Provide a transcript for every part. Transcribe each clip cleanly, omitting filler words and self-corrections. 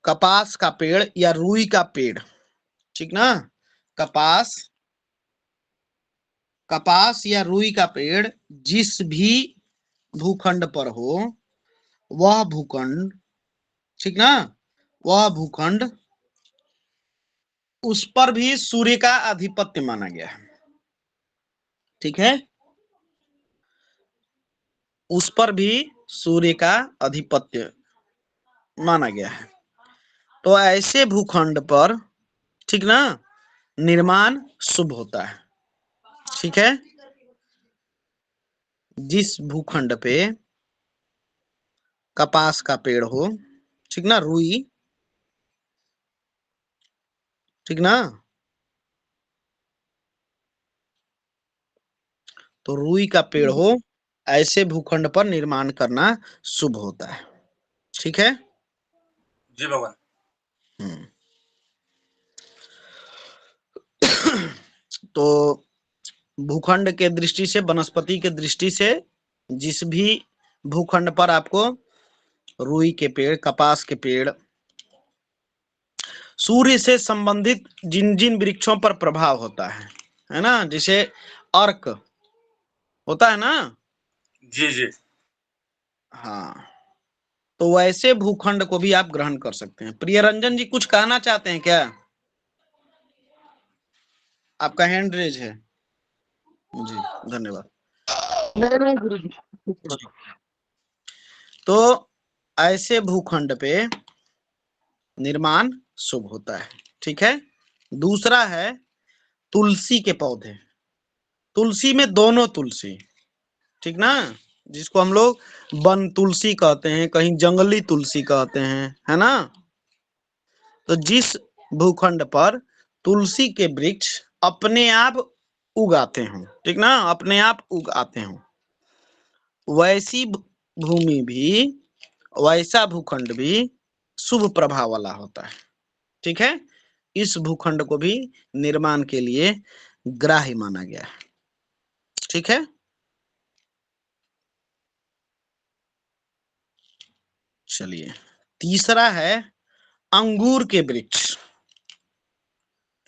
कपास का पेड़ या रुई का पेड़, ठीक ना, कपास या रुई का पेड़ जिस भी भूखंड पर हो वह भूखंड, ठीक ना, वह भूखंड उस पर भी सूर्य का आधिपत्य माना गया है, ठीक है, उस पर भी सूर्य का आधिपत्य माना गया है। तो ऐसे भूखंड पर, ठीक ना, निर्माण शुभ होता है, ठीक है, जिस भूखंड पे कपास का पेड़ हो, ठीक ना, रुई, ठीक ना, तो रुई का पेड़ हो, ऐसे भूखंड पर निर्माण करना शुभ होता है, ठीक है जी भगवान। तो भूखंड के दृष्टि से, वनस्पति के दृष्टि से जिस भी भूखंड पर आपको रुई के पेड़, कपास के पेड़, सूर्य से संबंधित जिन जिन वृक्षों पर प्रभाव होता है ना, जैसे अर्क होता है ना, जी जी। हाँ, तो वैसे भूखंड को भी आप ग्रहण कर सकते हैं। प्रियरंजन जी कुछ कहना चाहते हैं क्या? आपका हैंड रेज है जी, धन्यवाद। नहीं गुरुजी। तो ऐसे भूखंड पे निर्माण शुभ होता है, ठीक है। दूसरा है तुलसी के पौधे, तुलसी में दोनों तुलसी, ठीक ना, जिसको हम लोग वन तुलसी कहते हैं, कहीं जंगली तुलसी कहते हैं, है ना। तो जिस भूखंड पर तुलसी के वृक्ष अपने आप उगाते हों, ठीक ना, अपने आप उगाते हों, वैसी भूमि भी, वैसा भूखंड भी शुभ प्रभाव वाला होता है, ठीक है। इस भूखंड को भी निर्माण के लिए ग्राह्य माना गया है, ठीक है। चलिए, तीसरा है अंगूर के वृक्ष,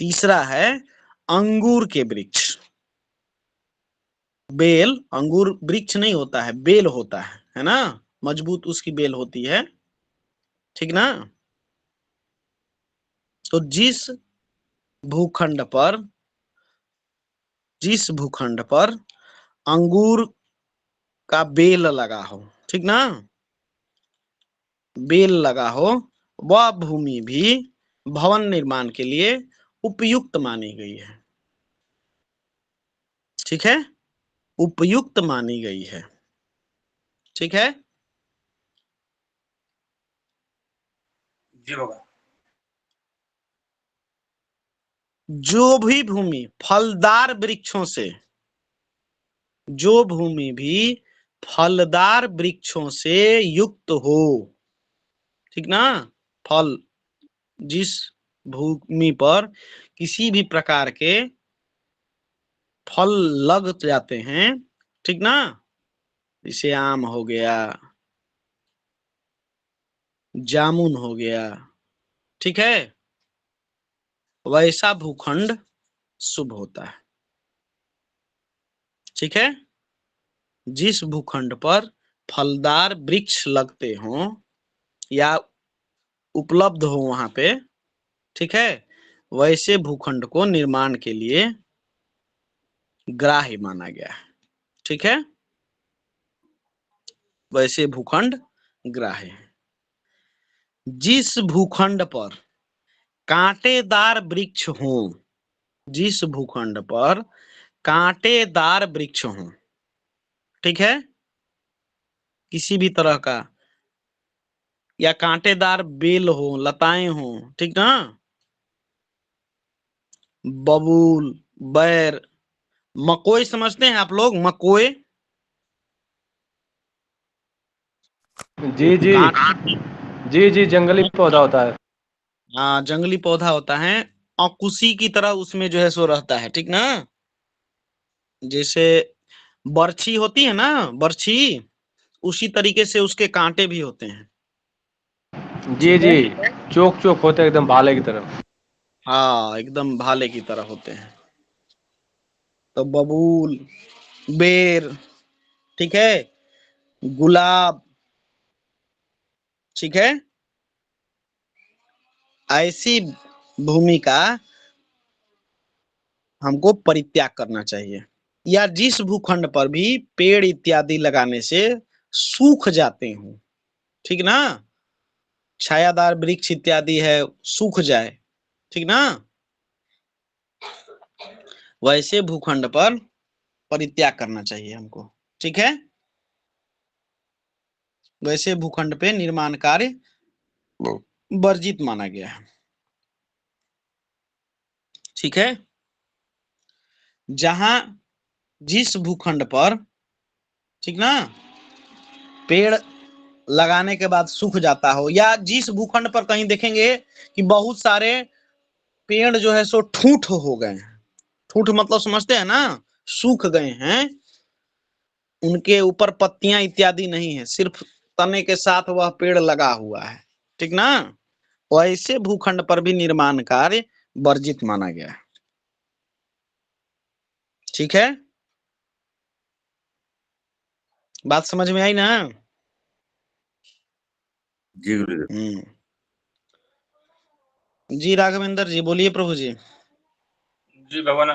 तीसरा है अंगूर के वृक्ष। बेल, अंगूर वृक्ष नहीं होता है, बेल होता है ना, मजबूत उसकी बेल होती है, ठीक ना। तो जिस भूखंड पर अंगूर का बेल लगा हो, ठीक ना, बेल लगा हो, वह भूमि भी भवन निर्माण के लिए उपयुक्त मानी गई है, ठीक है, उपयुक्त मानी गई है, ठीक है। जी भगवान। जो भी भूमि फलदार वृक्षों से, जो भूमि भी फलदार वृक्षों से युक्त हो, ठीक ना, फल, जिस भूमि पर किसी भी प्रकार के फल लग जाते हैं, ठीक ना, जैसे आम हो गया, जामुन हो गया, ठीक है, वैसा भूखंड शुभ होता है, ठीक है। जिस भूखंड पर फलदार वृक्ष लगते हों या उपलब्ध हो वहां पे, ठीक है, वैसे भूखंड को निर्माण के लिए ग्राह्य माना गया है, ठीक है, वैसे भूखंड ग्राह्य है। जिस भूखंड पर कांटेदार वृक्ष हो, जिस भूखंड पर कांटेदार वृक्ष हो, ठीक है, किसी भी तरह का, या कांटेदार बेल हो, लताएं हो, ठीक ना, बबूल, बैर, मकोई समझते हैं आप लोग, मकोई, जी जी जी जी, जंगली पौधा होता है। हाँ, जंगली पौधा होता है, औकुसी की तरह उसमें जो है सो रहता है, ठीक ना, जैसे बर्छी होती है ना, बर्छी, उसी तरीके से उसके कांटे भी होते हैं, जी जी, चौक चौक होते हैं एकदम भाले की तरफ। हाँ, एकदम भाले की तरह होते हैं। तो बबूल, बेर, ठीक है, गुलाब, ठीक है, ऐसी भूमि का हमको परित्याग करना चाहिए। या जिस भूखंड पर भी पेड़ इत्यादि लगाने से सूख जाते हो, ठीक ना, छायादार वृक्ष इत्यादि है, सूख जाए, ठीक ना, वैसे भूखंड पर परित्याग करना चाहिए हमको, ठीक है। वैसे भूखंड पे निर्माण कार्य वर्जित माना गया है, ठीक है। जहां जिस भूखंड पर, ठीक ना, पेड़ लगाने के बाद सूख जाता हो, या जिस भूखंड पर कहीं देखेंगे कि बहुत सारे पेड़ जो है सो ठूठ हो गए हैं, ठूठ मतलब समझते हैं ना, सूख गए हैं, उनके ऊपर पत्तियां इत्यादि नहीं है, सिर्फ तने के साथ वह पेड़ लगा हुआ है, ठीक ना, वैसे भूखंड पर भी निर्माण कार्य वर्जित माना गया है, ठीक है। बात समझ में आई ना? जी गुरुदेव। जी राघवेंद्र जी बोलिए प्रभु जी। जी भगवान,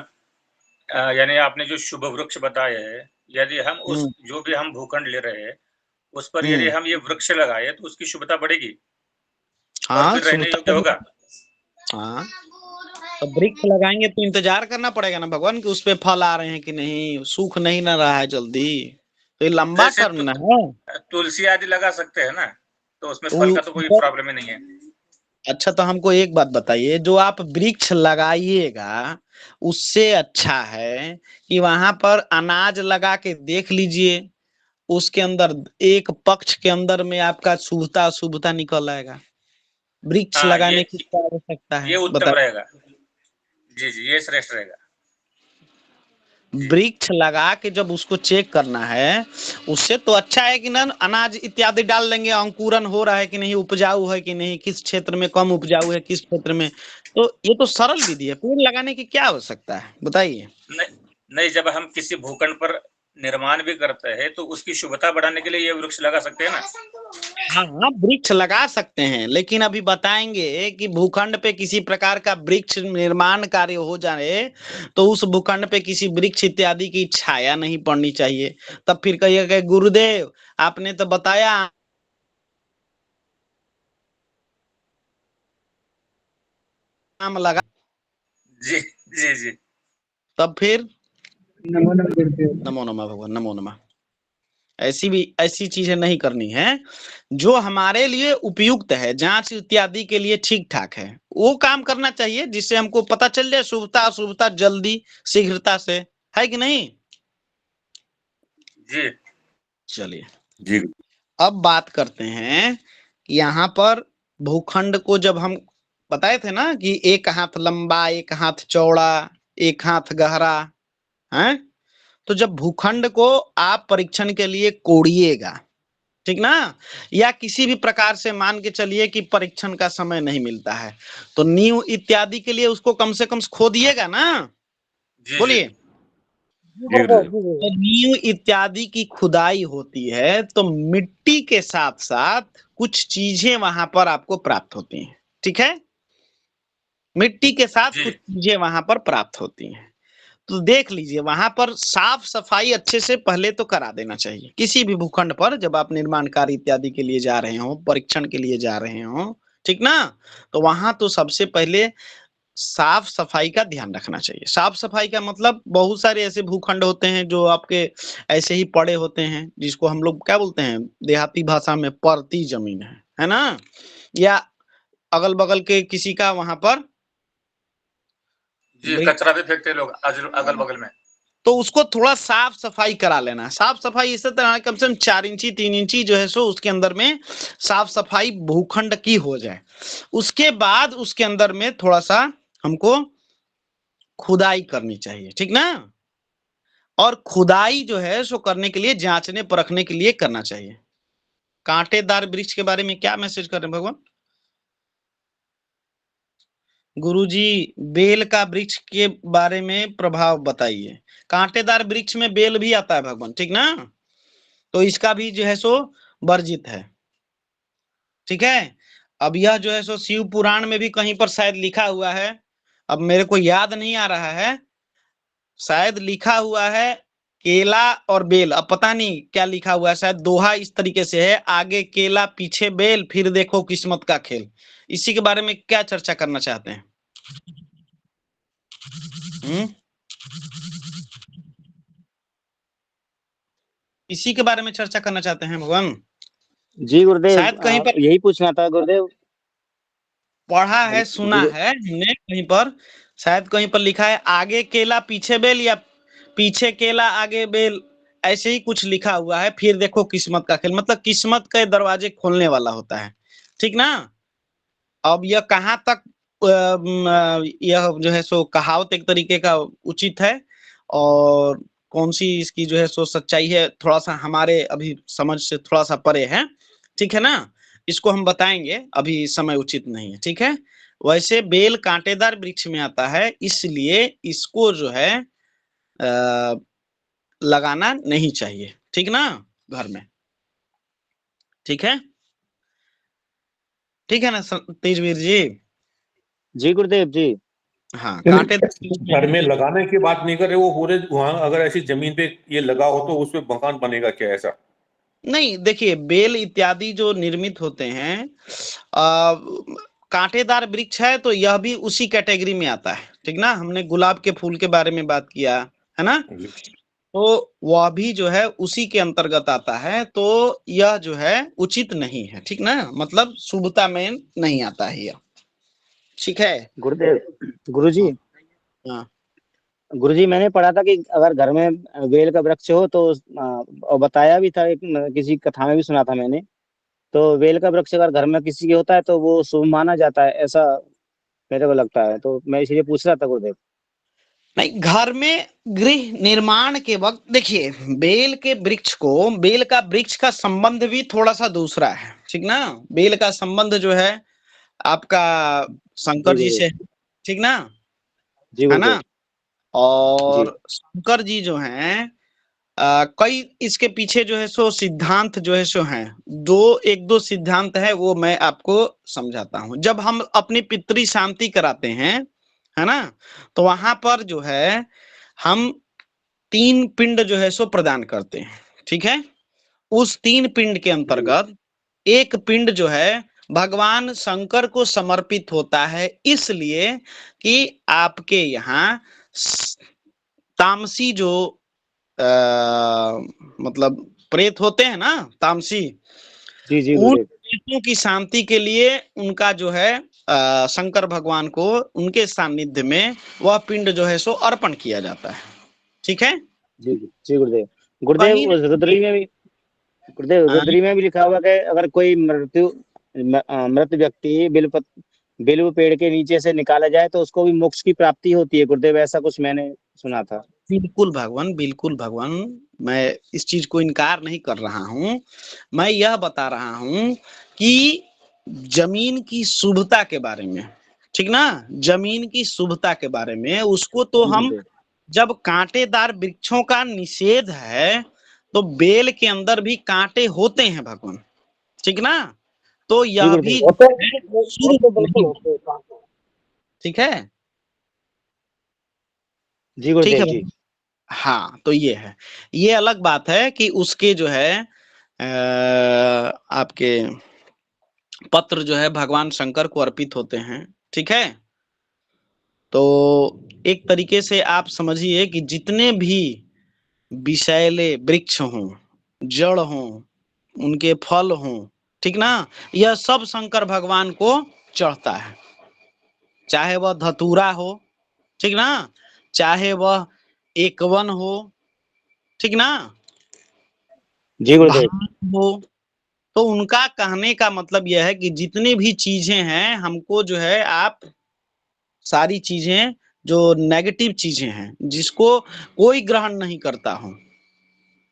यानी आपने जो शुभ वृक्ष बताए है, यदि हम उस जो भी हम भूखंड ले रहे हैं उस पर यदि हम ये वृक्ष लगाए तो उसकी शुभता बढ़ेगी और हाँ, फिर रहने योग्य होगा। हाँ, तो वृक्ष लगाएंगे तो इंतजार करना पड़ेगा ना भगवान कि उस पे फल आ रहे हैं कि नहीं, सूख नहीं ना रहा है जल्दी, तो ये लंबा जैसे टर्म ना है। तुलसी आदि लगा सकते हैं ना, तो उसमें तो फल का तो कोई प्रॉब्लम ही नहीं है। अच्छा, तो हमको एक बात बताइए, जो आप वृक्ष लगाइएगा उससे अच्छा है कि वहां पर अनाज लगा के देख लीजिए, उसके अंदर एक पक्ष के अंदर में आपका शुभता अशुभता निकल आएगा। वृक्ष हाँ, लगाने की क्या आवश्यकता ये है उत्तम बताइए। रहेगा। जी जी, ये श्रेष्ठ रहेगा। जी। वृक्ष लगा के जब उसको चेक करना है, उससे तो अच्छा है कि ना अनाज इत्यादि डाल देंगे, अंकुरन हो रहा है कि नहीं, उपजाऊ है कि नहीं, किस क्षेत्र में कम उपजाऊ है, किस क्षेत्र में, तो ये तो सरल विधि है, पेड़ लगाने की क्या आवश्यकता है बताइए। नहीं नहीं, जब हम किसी भूखंड पर निर्माण भी करते हैं तो उसकी शुभता बढ़ाने के लिए ये वृक्ष लगा सकते हैं ना। हाँ हाँ, वृक्ष लगा सकते हैं, लेकिन अभी बताएंगे कि भूखंड पे किसी प्रकार का वृक्ष निर्माण कार्य हो जाए तो उस भूखंड पे किसी वृक्ष इत्यादि की छाया नहीं पड़नी चाहिए। तब फिर कहिएगा कि गुरुदेव आपने तो बताया आम लगा, जी जी जी। तब फिर नमो नमः गुरुदेव। नमो नमः भगवान, नमो नमः। ऐसी चीजें नहीं करनी है, जो हमारे लिए उपयुक्त है, जांच इत्यादि के लिए ठीक ठाक है, वो काम करना चाहिए, जिससे हमको पता चल जाए शुभता अशुभता जल्दी शीघ्रता से, है कि नहीं। जी चलिए जी अब बात करते हैं कि यहाँ पर भूखंड को जब हम बताए थे ना कि एक हाथ लंबा, एक हाथ चौड़ा, एक हाथ गहरा है, तो जब भूखंड को आप परीक्षण के लिए कोड़िएगा, ठीक ना, या किसी भी प्रकार से मान के चलिए कि परीक्षण का समय नहीं मिलता है, तो नींव इत्यादि के लिए उसको कम से कम खोदिएगा ना, जी जी। बोलिए। जी गुरुदेव। तो नींव इत्यादि की खुदाई होती है तो मिट्टी के साथ साथ कुछ चीजें वहां पर आपको प्राप्त होती हैं, ठीक है, मिट्टी के साथ जी कुछ चीजें वहां पर प्राप्त होती हैं। तो देख लीजिए वहां पर साफ सफाई अच्छे से पहले तो करा देना चाहिए, किसी भी भूखंड पर जब आप निर्माण कार्य इत्यादि के लिए जा रहे हो, परीक्षण के लिए जा रहे हो, ठीक ना, तो वहां तो सबसे पहले साफ सफाई का ध्यान रखना चाहिए। साफ सफाई का मतलब बहुत सारे ऐसे भूखंड होते हैं जो आपके ऐसे ही पड़े होते हैं, जिसको हम लोग क्या बोलते हैं देहाती भाषा में, परती जमीन है ना, या अगल बगल के किसी का वहां पर जी, कचरा भी फेंकते हैं लोग अगल बगल में। तो उसको थोड़ा साफ सफाई करा लेना। साफ सफाई इस तरह कम से कम 4 इंची 3 इंची जो है सो उसके अंदर में साफ सफाई भूखंड की हो जाए। उसके बाद उसके अंदर में थोड़ा सा हमको खुदाई करनी चाहिए, ठीक ना, और खुदाई जो है सो करने के लिए जांचने परखने के लिए करना चाहिए। कांटेदार वृक्ष के बारे में क्या मैसेज कर रहे हैं भगवान? गुरुजी बेल का वृक्ष के बारे में प्रभाव बताइए। कांटेदार वृक्ष में बेल भी आता है भगवान, ठीक ना, तो इसका भी जो है सो वर्जित है। ठीक है, अब यह जो है सो शिव पुराण में भी कहीं पर शायद लिखा हुआ है, अब मेरे को याद नहीं आ रहा है, शायद लिखा हुआ है केला और बेल, अब पता नहीं क्या लिखा हुआ है, शायद दोहा इस तरीके से है, आगे केला पीछे बेल फिर देखो किस्मत का खेल। इसी के बारे में क्या चर्चा करना चाहते हैं? इसी के बारे में चर्चा करना चाहते हैं भगवान जी गुरुदेव, शायद कहीं पर यही पूछना था गुरुदेव। पढ़ा है, सुना है हमने कहीं पर, शायद कहीं पर लिखा है आगे केला पीछे बेल या पीछे केला आगे बेल, ऐसे ही कुछ लिखा हुआ है, फिर देखो किस्मत का खेल, मतलब किस्मत के दरवाजे खोलने वाला होता है, ठीक ना। अब यह कहाँ तक यह जो है सो कहावत एक तरीके का उचित है और कौन सी इसकी जो है सो सच्चाई है, थोड़ा सा हमारे अभी समझ से थोड़ा सा परे है, ठीक है ना, इसको हम बताएंगे, अभी समय उचित नहीं है, ठीक है। वैसे बेल कांटेदार वृक्ष में आता है, इसलिए इसको जो है लगाना नहीं चाहिए, ठीक ना, घर में, ठीक है, ठीक है ना तेजवीर जी? जी गुरुदेव जी। हाँ, कांटेदार घर में लगाने की बात नहीं कर रहे, वो पूरे वहां अगर ऐसी जमीन पे ये लगा हो तो उस पे मकान बनेगा क्या ऐसा? नहीं, देखिए बेल इत्यादि जो निर्मित होते हैं कांटेदार वृक्ष है तो यह भी उसी कैटेगरी में आता है, ठीक ना, हमने गुलाब के फूल के बारे में बात किया है ना, तो वह भी जो है उसी के अंतर्गत आता है, तो यह जो है उचित नहीं है, ठीक ना, मतलब शुभता में नहीं आता है यह, ठीक है गुरुदेव, गुरुजी, हाँ। गुरुजी मैंने पढ़ा था कि अगर घर में बेल का वृक्ष हो तो और बताया भी था, एक किसी कथा में भी सुना था मैंने, तो बेल का वृक्ष अगर घर में किसी के होता है तो वो शुभ माना जाता है, ऐसा मेरे को लगता है, तो मैं इसीलिए पूछ रहा था गुरुदेव। नहीं, घर में गृह निर्माण के वक्त देखिए बेल के वृक्ष को, बेल का वृक्ष का संबंध भी थोड़ा सा दूसरा है, ठीक ना, बेल का संबंध जो है आपका शंकर जी से, ठीक ना, जी है गुरुदेव ना, और शंकर जी जो हैं कई इसके पीछे जो है सो सिद्धांत जो है सो हैं, एक दो सिद्धांत है, वो मैं आपको समझाता हूं। जब हम अपनी पितृ शांति कराते हैं, है ना, तो वहां पर जो है हम 3 पिंड जो है सो प्रदान करते हैं, ठीक है। उस 3 पिंड के अंतर्गत एक पिंड जो है भगवान शंकर को समर्पित होता है, इसलिए कि आपके यहाँ तामसी जो मतलब प्रेत होते हैं ना, तामसी, जी जी उन गुरुदेव। प्रेतों की शांति के लिए उनका जो है शंकर भगवान को उनके सानिध्य में वह पिंड जो है सो अर्पण किया जाता है, ठीक है। जी जी गुरुदेव। गुरुदेव कहीं उस रुद्री में भी, गुरुदेव रुद्री में भी लिखा हुआ कि अगर कोई मृत व्यक्ति बिल्व पेड़ के नीचे से निकाला जाए तो उसको भी मोक्ष की प्राप्ति होती है गुरुदेव, ऐसा कुछ मैंने सुना था। बिल्कुल भगवान, बिल्कुल भगवान, मैं इस चीज को इनकार नहीं कर रहा हूं, मैं यह बता रहा हूं कि जमीन की शुभता के बारे में, ठीक ना, जमीन की शुभता के बारे में, उसको तो हम जब कांटेदार वृक्षों का निषेध है तो बेल के अंदर भी कांटे होते हैं भगवान, ठीक ना, तो यह भी ठीक है, जी गुरुदेव जी। हाँ, तो ये है, ये अलग बात है कि उसके जो है आपके पत्र जो है भगवान शंकर को अर्पित होते हैं, ठीक है। तो एक तरीके से आप समझिए कि जितने भी विषैले वृक्ष हों, जड़ हों, उनके फल हों, ठीक ना, यह सब शंकर भगवान को चढ़ता है, चाहे वह धतूरा हो, ठीक ना, चाहे वह एकवन हो, ठीक ना, जी गुरुदेव हो, तो उनका कहने का मतलब यह है कि जितनी भी चीजें हैं हमको जो है आप सारी चीजें जो नेगेटिव चीजें हैं जिसको कोई ग्रहण नहीं करता हो,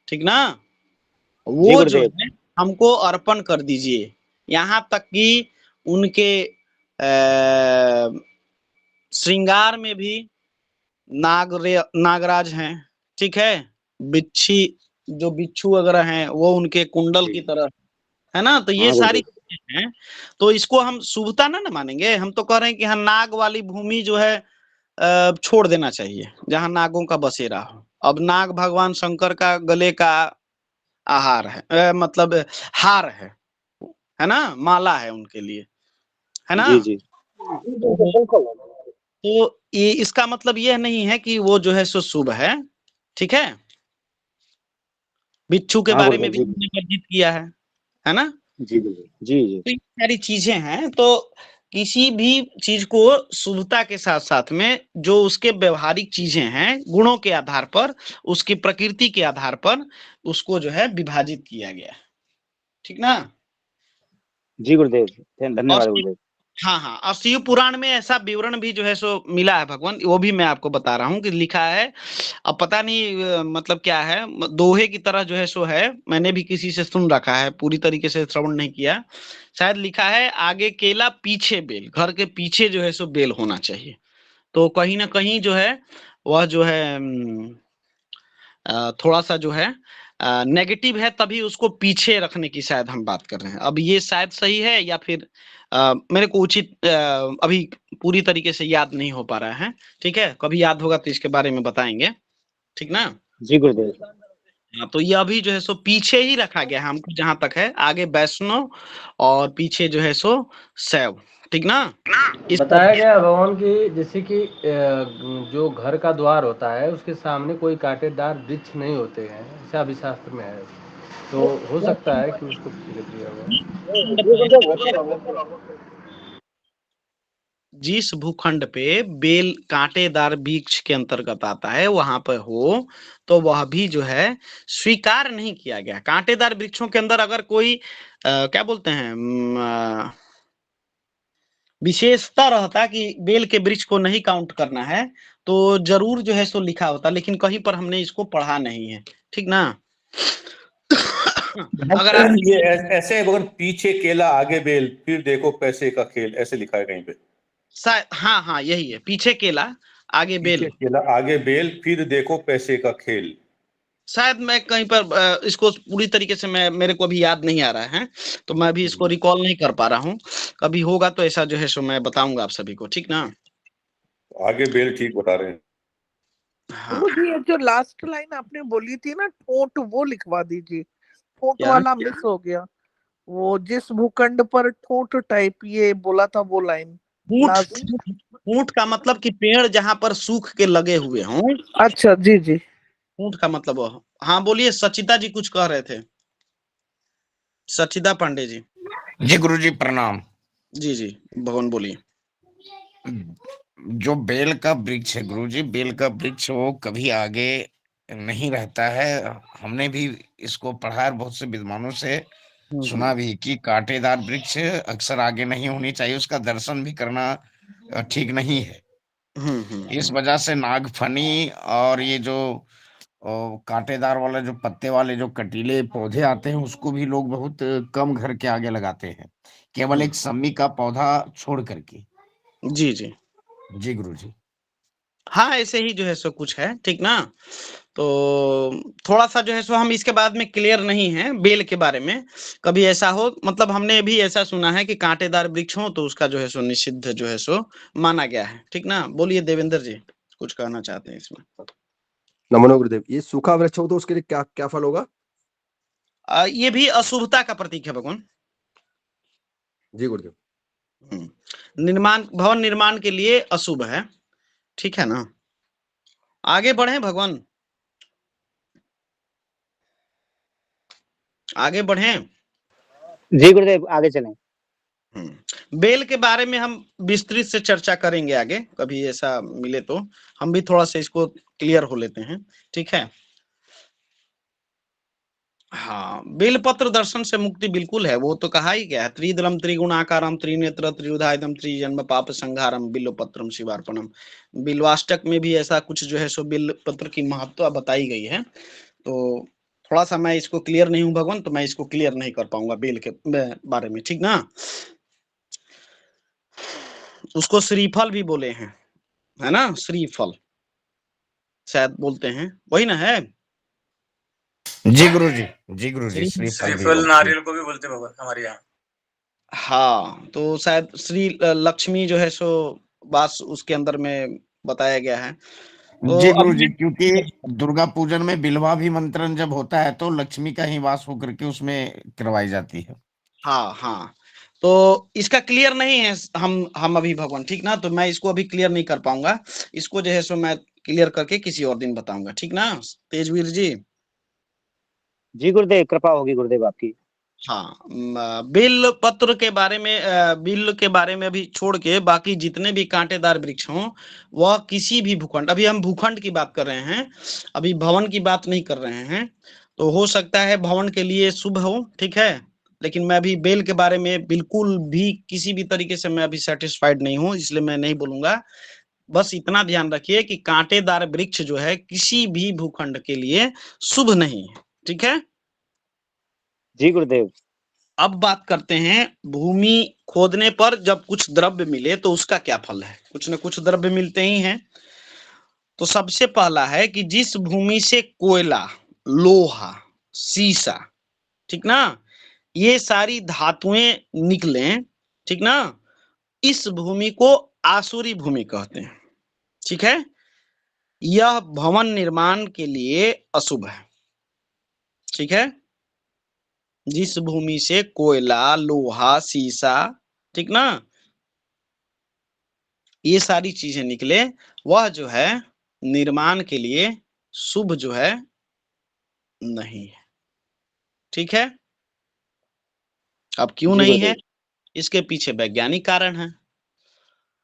ठीक ना, वो जो है हमको अर्पण कर दीजिए, यहाँ तक कि उनके श्रृंगार में भी नागराज हैं, ठीक है। बिच्छी जो बिच्छू वगैरह हैं वो उनके कुंडल की तरह है ना, तो ये हाँ सारी गुरुदेव। चीजें हैं। तो इसको हम शुभता ना मानेंगे, हम तो कह रहे हैं कि हाँ नाग वाली भूमि जो है छोड़ देना चाहिए जहां नागों का बसेरा हो। अब नाग भगवान शंकर का गले का आहार है, मतलब हार है ना, माला है उनके लिए, है ना। जी जी तो ये इसका मतलब यह नहीं है कि वो जो है सो शुभ है, ठीक है। बिच्छू के हाँ बारे में गुरुदेव भी जी हमने वर्णित किया है ना। जी गुरुदेव जी जी। तो ये सारी चीजें हैं। तो किसी भी चीज को शुभता के साथ साथ में जो उसके व्यवहारिक चीजें हैं गुणों के आधार पर, उसकी प्रकृति के आधार पर उसको जो है विभाजित किया गया है, ठीक ना। जी गुरुदेव और धन्यवाद गुरुदेव। हाँ हाँ, और शिव पुराण में ऐसा विवरण भी जो है सो मिला है भगवान, वो भी मैं आपको बता रहा हूँ कि लिखा है। अब पता नहीं मतलब क्या है, दोहे की तरह जो है सो है, मैंने भी किसी से सुन रखा है, पूरी तरीके से श्रवण नहीं किया। शायद लिखा है आगे केला पीछे बेल, घर के पीछे जो है सो बेल होना चाहिए। तो कहीं ना कहीं जो है वह जो है थोड़ा सा जो है नेगेटिव है, तभी उसको पीछे रखने की शायद हम बात कर रहे हैं। अब ये शायद सही है या फिर मेरे को उचित अभी पूरी तरीके से याद नहीं हो पा रहा है, ठीक है। कभी याद होगा तो इसके बारे में बताएंगे, ठीक ना। जी गुरुदेव। हाँ, तो ये अभी जो है सो पीछे ही रखा गया है हमको, जहां तक है आगे वैष्णव और पीछे जो है सो शैव, ठीक ना। इस बताया गया है भगवान की, जैसे कि जो घर का द्वार होता है उसके सामने कोई कांटेदार वृक्ष नहीं होते हैं, ऐसा भी शास्त्र में है। तो हो सकता है कि उसको पीछे कर दिया होगा। जिस भूखंड पे बेल कांटेदार वृक्ष के अंतर्गत आता है वहां पर हो, तो वह भी जो है स्वीकार नहीं किया गया। कांटेदार वृक्षों के अंदर अगर कोई क्या बोलते हैं विशेषता रहता कि बेल के वृक्ष को नहीं काउंट करना है, तो जरूर जो है सो लिखा होता, लेकिन कहीं पर हमने इसको पढ़ा नहीं है, ठीक ना। अगर आप ये ऐसे अगर पीछे केला आगे बेल फिर देखो पैसे का खेल, ऐसे लिखा है कहीं पे। हाँ हाँ यही है, पीछे केला आगे बेल। पीछे केला आगे बेल फिर देखो पैसे का खेल। शायद मैं कहीं पर इसको पूरी तरीके से मैं मेरे को अभी याद नहीं आ रहा है, तो मैं भी इसको रिकॉल नहीं कर पा रहा हूँ। कभी होगा तो ऐसा जो है सो मैं बताऊंगा आप सभी को, ठीक ना। आगे बेल ठीक बता रहे हैं। हाँ वो जी जो लास्ट लाइन आपने बोली थी ना ठोंठ, वो लिखवा दीजिए। ठोंठ क्या? वाला मिस हो गया। वो जिस भूखंड पर ठोंठ टाइप ये बोला था वो लाइन लास्ट। ऊंट का मतलब कि पेड़ जहां पर सूख के लगे हुए हों, अच्छा जी जी। ऊंट का मतलब वो। हाँ बोलिए, सचिता जी कुछ कह रहे थे, सचिता पांडे जी। जी गुरुजी प्रणाम। जी जी भगवान बोलिए। जो बेल का वृक्ष है गुरुजी, बेल का वृक्ष वो कभी आगे नहीं रहता है। हमने भी इसको पढ़ा है, बहुत से विद्वानों से सुना भी कि कांटेदार वृक्ष अक्सर आगे नहीं होनी चाहिए, उसका दर्शन भी करना ठीक नहीं है। इस वजह से नागफनी और ये जो कांटेदार वाला जो पत्ते वाले जो कटीले पौधे आते हैं उसको भी लोग बहुत कम घर के आगे लगाते हैं, केवल एक सम्मी का पौधा छोड़ करके। जी जी जी गुरुजी। हाँ, ऐसे ही जो है सो कुछ है, ठीक ना। तो थोड़ा सा जो है सो हम इसके बाद में क्लियर नहीं है बेल के बारे में। कभी ऐसा हो, मतलब हमने भी ऐसा सुना है कि कांटेदार वृक्ष हो तो उसका जो है सो निषिद्ध जो है सो माना गया है, ठीक ना। बोलिए देवेंद्र जी, कुछ कहना चाहते हैं इसमें। नमो गुरुदेव। ये सूखा वृक्ष हो तो उसके लिए क्या क्या फल होगा? ये भी अशुभता का प्रतीक है भगवान। जी गुरुदेव। निर्माण, भवन निर्माण के लिए अशुभ है, ठीक है ना। आगे बढ़े भगवान, आगे बढ़े। जी गुरुदेव आगे चलें। बेल के बारे में हम विस्तृत से चर्चा करेंगे आगे, कभी ऐसा मिले तो हम भी थोड़ा सा इसको क्लियर हो लेते हैं, ठीक है। हाँ, बेलपत्र दर्शन से मुक्ति बिल्कुल है, वो तो कहा ही गया है, त्रिदलम त्रिगुणाकारम त्रिनेत्र त्रियुधायुधम त्रिजन्म पाप संहारम बिल्वपत्रम शिवार्पणम। बिल्वाष्टक में भी ऐसा कुछ जो है सो बेलपत्र की महत्व बताई गई है। तो थोड़ा सा मैं इसको क्लियर नहीं हूँ भगवान, तो मैं इसको क्लियर नहीं कर पाऊंगा बेल के बारे में, ठीक ना। उसको श्रीफल भी बोले हैं, है ना, श्रीफल शायद बोलते हैं, वही ना है। जी गुरुजी, जी गुरुजी, श्रीफल भी श्रीफल बोलते हैं। नारियल को भी बोलते हैं भगवान हमारे यहाँ। हाँ, तो शायद श्री लक्ष्मी जो है सो वास उसके अंदर में बताया गया है। तो जी अब गुरुजी, क्योंकि दुर्गा पूजन में बिल्वा भी मंत्रण जब होता है तो लक्ष्मी का ही वास होकर के उसमें करवाई जाती है। हाँ हाँ, तो इसका क्लियर नहीं है हम अभी भगवान, ठीक ना, तो मैं इसको अभी क्लियर नहीं कर पाऊंगा। इसको जो है सो मैं क्लियर करके किसी और दिन बताऊंगा, ठीक ना तेजवीर जी। जी गुरुदेव, कृपा होगी गुरुदेव आपकी। हाँ, बिल पत्र के बारे में बिल के बारे में अभी छोड़ के बाकी जितने भी कांटेदार वृक्ष हों वह किसी भी भूखंड, अभी हम भूखंड की बात कर रहे हैं, अभी भवन की बात नहीं कर रहे हैं, तो हो सकता है भवन के लिए शुभ हो, ठीक है, लेकिन मैं अभी बेल के बारे में बिल्कुल भी किसी भी तरीके से मैं अभी सेटिस्फाइड नहीं हूँ, इसलिए मैं नहीं बोलूंगा। बस इतना ध्यान रखिए कि कांटेदार वृक्ष जो है किसी भी भूखंड के लिए शुभ नहीं है, ठीक है। जी गुरुदेव। अब बात करते हैं भूमि खोदने पर जब कुछ द्रव्य मिले तो उसका क्या फल है। कुछ न कुछ द्रव्य मिलते ही हैं। तो सबसे पहला है कि जिस भूमि से कोयला, लोहा, सीसा, ठीक ना, ये सारी धातुएं निकले, ठीक ना, इस भूमि को आसुरी भूमि कहते हैं, ठीक है। यह भवन निर्माण के लिए अशुभ है, ठीक है। जिस भूमि से कोयला, लोहा, सीसा, ठीक ना, ये सारी चीजें निकले, वह जो है निर्माण के लिए शुभ जो है नहीं है, ठीक है। अब क्यों जी नहीं है, गुरुदेव। इसके पीछे वैज्ञानिक कारण है।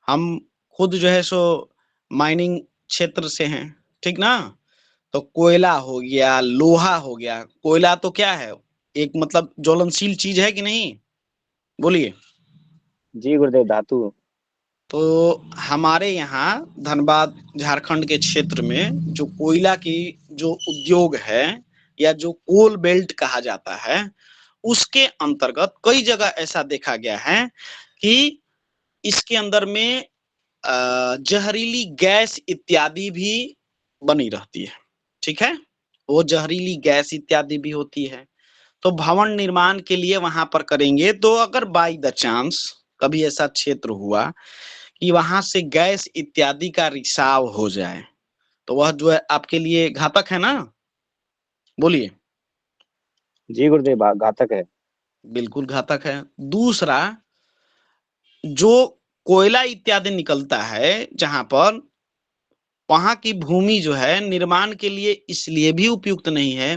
हम खुद जो है सो माइनिंग क्षेत्र से हैं, ठीक ना, तो कोयला हो गया, लोहा हो गया। कोयला तो क्या है, एक मतलब ज्वलनशील चीज है कि नहीं, बोलिए। जी गुरुदेव, धातु। तो हमारे यहाँ धनबाद झारखंड के क्षेत्र में जो कोयला की जो उद्योग है या जो कोल बेल्ट कहा जाता है, उसके अंतर्गत कई जगह ऐसा देखा गया है कि इसके अंदर में जहरीली गैस इत्यादि भी बनी रहती है, ठीक है। वो जहरीली गैस इत्यादि भी होती है। तो भवन निर्माण के लिए वहां पर करेंगे तो अगर बाई द चांस कभी ऐसा क्षेत्र हुआ कि वहां से गैस इत्यादि का रिसाव हो जाए तो वह जो है आपके लिए घातक है ना, बोलिए। जी गुरुदेव, घातक है। बिल्कुल घातक है। दूसरा, जो कोयला इत्यादि निकलता है जहां पर, वहां की भूमि जो है निर्माण के लिए इसलिए भी उपयुक्त नहीं है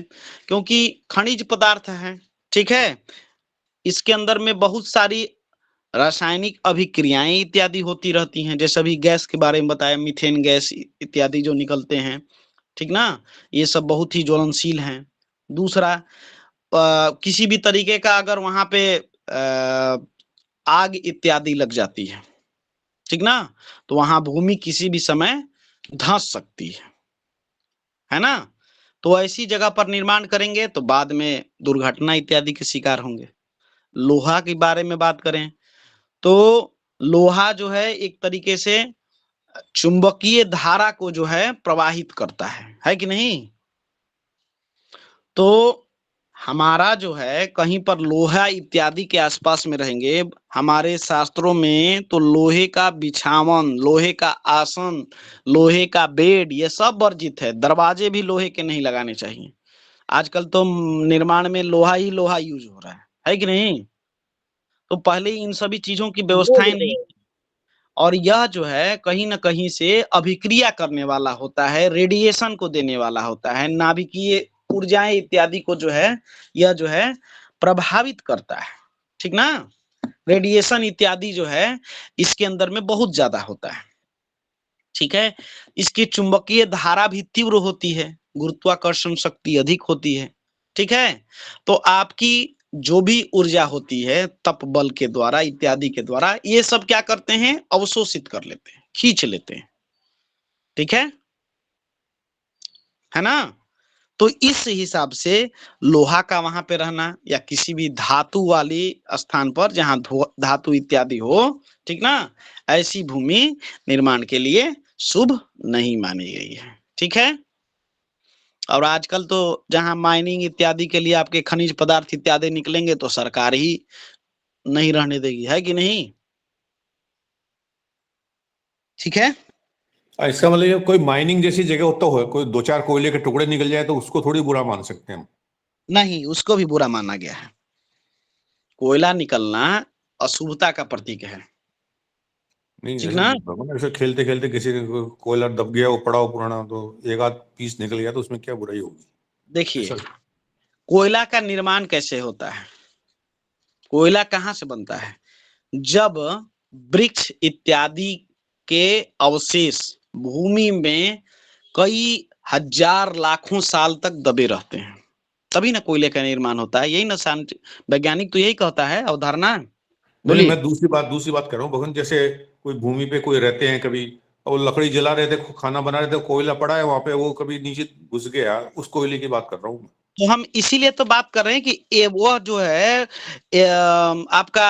क्योंकि खनिज पदार्थ है, ठीक है। इसके अंदर में बहुत सारी रासायनिक अभिक्रियाएं इत्यादि होती रहती हैं, जैसे अभी गैस के बारे में बताया, मीथेन गैस इत्यादि जो निकलते हैं, ठीक ना, ये सब बहुत ही ज्वलनशील हैं। दूसरा, किसी भी तरीके का अगर वहां पे आग इत्यादि लग जाती है ना, तो वहां भूमि किसी भी समय धंस सकती है ना। तो ऐसी जगह पर निर्माण करेंगे तो बाद में दुर्घटना इत्यादि के शिकार होंगे। लोहा के बारे में बात करें तो लोहा जो है एक तरीके से चुंबकीय धारा को जो है प्रवाहित करता है कि नहीं। तो हमारा जो है कहीं पर लोहा इत्यादि के आसपास में रहेंगे, हमारे शास्त्रों में तो लोहे का बिछावन, लोहे का आसन, लोहे का बेड, ये सब वर्जित है। दरवाजे भी लोहे के नहीं लगाने चाहिए। आजकल तो निर्माण में लोहा ही लोहा यूज हो रहा है कि नहीं। तो पहले इन सभी चीजों की व्यवस्थाएं नहीं, और यह जो है कहीं ना कहीं से अभिक्रिया करने वाला होता है, रेडिएशन को देने वाला होता है, नाभिकीय ऊर्जाएं इत्यादि को जो है यह जो है प्रभावित करता है, ठीक ना। रेडिएशन इत्यादि जो है इसके अंदर में बहुत ज्यादा होता है, ठीक है। इसकी चुंबकीय धारा भी तीव्र होती है, गुरुत्वाकर्षण शक्ति अधिक होती है, ठीक है। तो आपकी जो भी ऊर्जा होती है तप बल के द्वारा इत्यादि के द्वारा, ये सब क्या करते हैं, अवशोषित कर लेते हैं, खींच लेते हैं, ठीक है ना। तो इस हिसाब से लोहा का वहां पे रहना या किसी भी धातु वाली स्थान पर जहां धातु इत्यादि हो, ठीक ना, ऐसी भूमि निर्माण के लिए शुभ नहीं मानी गई है। ठीक है। और आजकल तो जहां माइनिंग इत्यादि के लिए आपके खनिज पदार्थ इत्यादि निकलेंगे तो सरकार ही नहीं रहने देगी, है कि नहीं? ठीक है। इसका मतलब ये कोई माइनिंग जैसी जगह होता हो, कोई 2-4 कोयले के टुकड़े निकल जाए तो उसको थोड़ी बुरा मान सकते हैं हम। नहीं, उसको भी बुरा माना गया है। कोयला निकलना अशुभता का प्रतीक है। नहीं ठीक ऐसे ना? भगवान, ऐसे खेलते खेलते किसी का कोयला दब गया, वो पड़ा हो पुराना, तो एक आध पीस निकल गया तो उसमें क्या बुराई होगी? देखिए, ऐसा कोयला का निर्माण कैसे होता है? कोयला कहाँ से बनता है? जब वृक्ष इत्यादि के अवशेष भूमि में कई हजार लाखों साल तक दबे रहते हैं, तभी ना कोयले का निर्माण होता है। यही ना वैज्ञानिक तो यही कहता है, अवधारणा। नहीं, बोलिए। मैं दूसरी बात कर रहा हूँ भगवान। जैसे कोई भूमि पे कोई रहते हैं कभी, और लकड़ी जला रहे थे, खाना बना रहे थे, कोयला पड़ा है वहां पे, वो कभी नीचे घुस गया, उस कोयले की बात कर रहा हूँ मैं। तो हम इसीलिए तो बात कर रहे हैं कि ये वो जो है आपका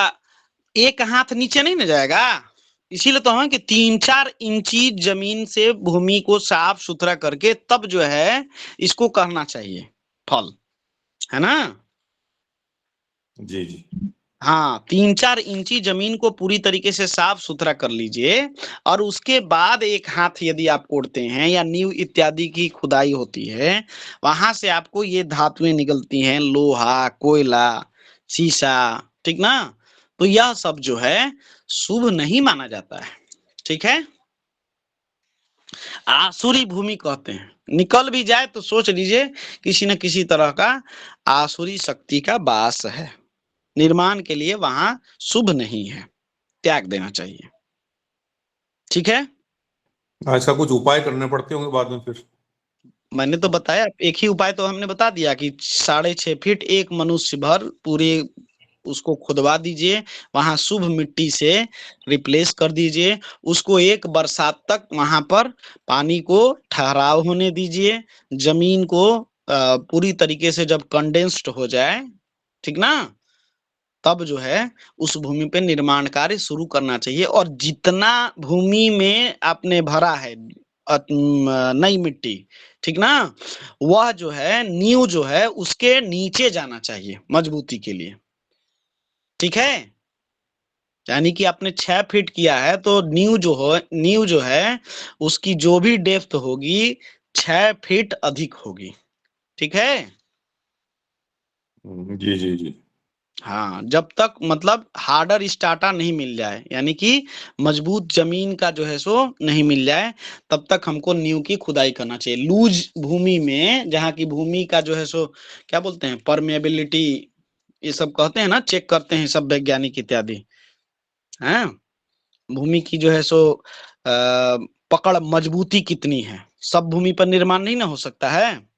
एक हाथ नीचे नहीं ना जाएगा। इसीलिए तो हम कि 3-4 इंची जमीन से भूमि को साफ सुथरा करके तब जो है इसको करना चाहिए फल, है ना? जी जी। हाँ, 3-4 इंची जमीन को पूरी तरीके से साफ सुथरा कर लीजिए और उसके बाद एक हाथ यदि आप कोड़ते हैं या नींव इत्यादि की खुदाई होती है, वहां से आपको ये धातुएं निकलती हैं, लोहा, कोयला, शीशा। ठीक ना? तो यह सब जो है शुभ नहीं माना जाता है। ठीक है। आसुरी भूमि कहते हैं। निकल भी जाए तो सोच लीजिए किसी न किसी तरह का आसुरी शक्ति का वास है। निर्माण के लिए वहां शुभ नहीं है, त्याग देना चाहिए। ठीक है। इसका कुछ उपाय करने पड़ते होंगे बाद में फिर। मैंने तो बताया, एक ही उपाय तो हमने बता दिया कि 6.5 फीट एक मनुष्य भर पूरे उसको खुदवा दीजिए, वहां शुभ मिट्टी से रिप्लेस कर दीजिए, उसको एक बरसात तक वहां पर पानी को ठहराव होने दीजिए, जमीन को पूरी तरीके से जब कंडेंस्ड हो जाए, ठीक ना, तब जो है उस भूमि पे निर्माण कार्य शुरू करना चाहिए। और जितना भूमि में आपने भरा है नई मिट्टी, ठीक ना, वह जो है नींव जो है उसके नीचे जाना चाहिए मजबूती के लिए। ठीक है। यानी कि आपने 6 फीट किया है तो नींव जो है उसकी जो भी डेप्थ होगी 6 फीट अधिक होगी। ठीक है। जी जी जी। हाँ, जब तक मतलब हार्डर स्टार्टा नहीं मिल जाए, यानी कि मजबूत जमीन का जो है सो नहीं मिल जाए, तब तक हमको नींव की खुदाई करना चाहिए। लूज भूमि में, जहाँ की भूमि का जो है सो क्या बोलते हैं, परमेबिलिटी, ये सब कहते हैं ना, चेक करते हैं सब वैज्ञानिक इत्यादि, हैं, भूमि की जो है सो पकड़ मजबूती कितनी है, सब भूमि पर निर्माण नहीं ना हो सकता है।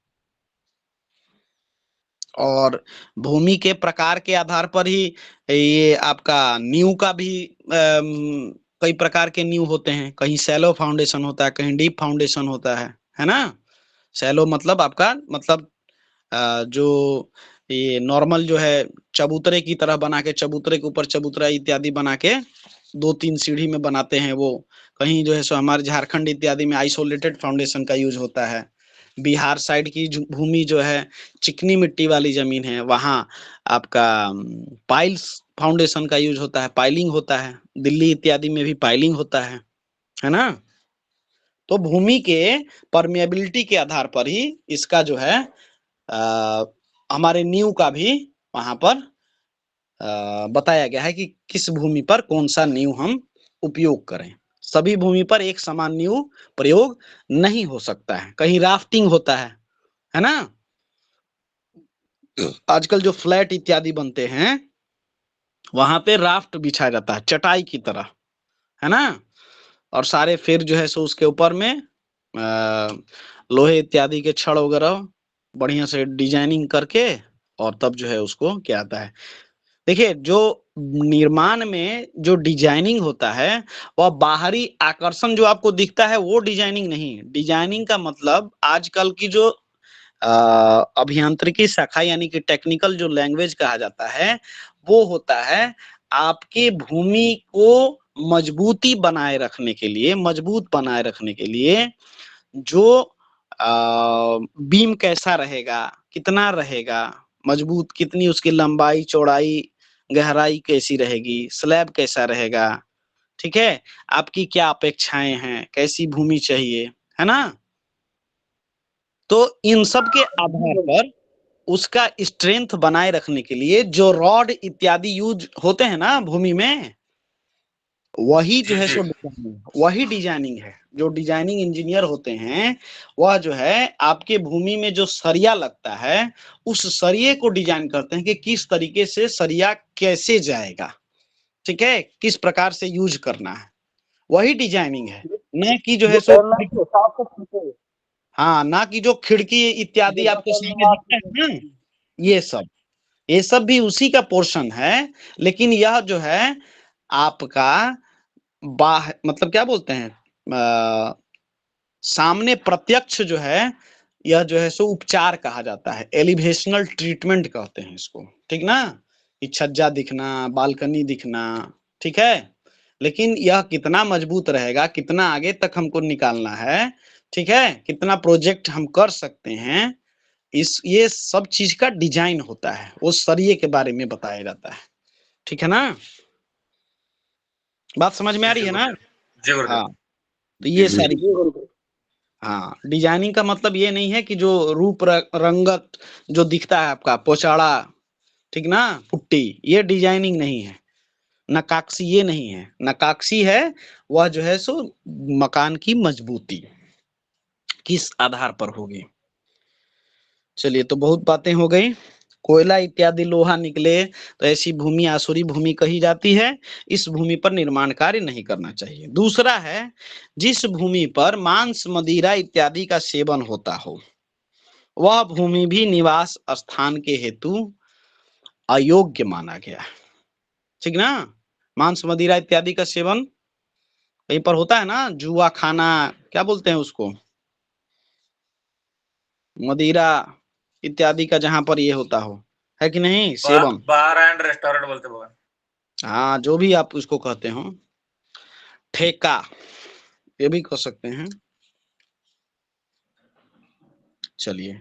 और भूमि के प्रकार के आधार पर ही ये आपका नींव का भी कई प्रकार के नींव होते हैं। कहीं सैलो फाउंडेशन होता है, कहीं डीप फाउंडेशन होता है ना? सैलो मतलब आपका मतलब जो ये नॉर्मल जो है चबूतरे की तरह बना के, चबूतरे के ऊपर चबूतरा इत्यादि बना के 2-3 सीढ़ी में बनाते हैं वो। कहीं जो है सो हमारे झारखंड इत्यादि में आइसोलेटेड फाउंडेशन का यूज होता है। बिहार साइड की भूमि जो है चिकनी मिट्टी वाली जमीन है, वहां आपका पाइल्स फाउंडेशन का यूज होता है, पाइलिंग होता है। दिल्ली इत्यादि में भी पाइलिंग होता है ना? तो भूमि के परमेबिलिटी के आधार पर ही इसका जो है हमारे नींव का भी वहां पर बताया गया है कि किस भूमि पर कौन सा नींव हम उपयोग करें। सभी भूमि पर एक समान नींव प्रयोग नहीं हो सकता है। कहीं राफ्टिंग होता है ना? आजकल जो फ्लैट इत्यादि बनते हैं वहां पे राफ्ट बिछाया जाता है चटाई की तरह, है ना? और सारे फिर जो है सो उसके ऊपर में लोहे इत्यादि के छड़ वगैरह बढ़िया से डिजाइनिंग करके और तब जो है उसको क्या आता है। देखिए, जो निर्माण में जो डिजाइनिंग होता है वह बाहरी आकर्षण जो आपको दिखता है वो डिजाइनिंग नहीं। डिजाइनिंग का मतलब आजकल की जो अभियांत्रिकी शाखा यानी कि टेक्निकल जो लैंग्वेज कहा जाता है वो होता है आपकी भूमि को मजबूत बनाए रखने के लिए जो बीम कैसा रहेगा, कितना रहेगा मजबूत, कितनी उसकी लंबाई चौड़ाई गहराई कैसी रहेगी, स्लैब कैसा रहेगा, ठीक है, आपकी क्या अपेक्षाएं हैं, कैसी भूमि चाहिए, है ना। तो इन सब के आधार पर उसका स्ट्रेंथ बनाए रखने के लिए जो रॉड इत्यादि यूज होते हैं ना भूमि में, वही जो जी है जी सो वही डिजाइनिंग है। जो डिजाइनिंग इंजीनियर होते हैं वह जो है आपके भूमि में जो सरिया लगता है उस सरिये को डिजाइन करते हैं कि किस तरीके से सरिया कैसे जाएगा, ठीक है, किस प्रकार से यूज करना है, वही डिजाइनिंग है। न कि जो है सो हाँ, ना कि जो खिड़की इत्यादि आपके सामने दिखता है ना, ये सब भी उसी का पोर्शन है। लेकिन यह जो है आपका मतलब क्या बोलते हैं, सामने प्रत्यक्ष जो है, यह जो है सो उपचार कहा जाता है, एलिवेशनल ट्रीटमेंट कहते हैं इसको, ठीक ना, कि छज्जा दिखना, बालकनी दिखना, ठीक है। लेकिन यह कितना मजबूत रहेगा, कितना आगे तक हमको निकालना है, ठीक है, कितना प्रोजेक्ट हम कर सकते हैं, ये सब चीज का डिजाइन होता है, वो सरिये के बारे में बताया जाता है, ठीक है ना। बात समझ में आ रही है ना। जी गुरुदेव। हाँ, तो जी ये गुरुदेव। सारी हाँ, डिजाइनिंग का मतलब ये नहीं है कि जो रूप रंगत जो दिखता है आपका पोचाड़ा, ठीक ना, पुट्टी, ये डिजाइनिंग नहीं है। नक्काशी ये नहीं है, नक्काशी है वह जो है सो मकान की मजबूती किस आधार पर होगी। चलिए, तो बहुत बातें हो गई। कोयला इत्यादि लोहा निकले तो ऐसी भूमि आसुरी भूमि कही जाती है। इस भूमि पर निर्माण कार्य नहीं करना चाहिए। दूसरा है, जिस भूमि पर मांस मदिरा इत्यादि का सेवन होता हो वह भूमि भी निवास स्थान के हेतु अयोग्य माना गया है, ठीक ना। मांस मदिरा इत्यादि का सेवन कहीं पर होता है ना, जुआ खाना, क्या बोलते हैं उसको, मदिरा इत्यादि का जहां पर ये होता हो, है कि नहीं, सेवन। बार एंड रेस्टोरेंट बोलते भगवान। हाँ, जो भी आप उसको कहते हो, ठेका ये भी कह सकते हैं। चलिए,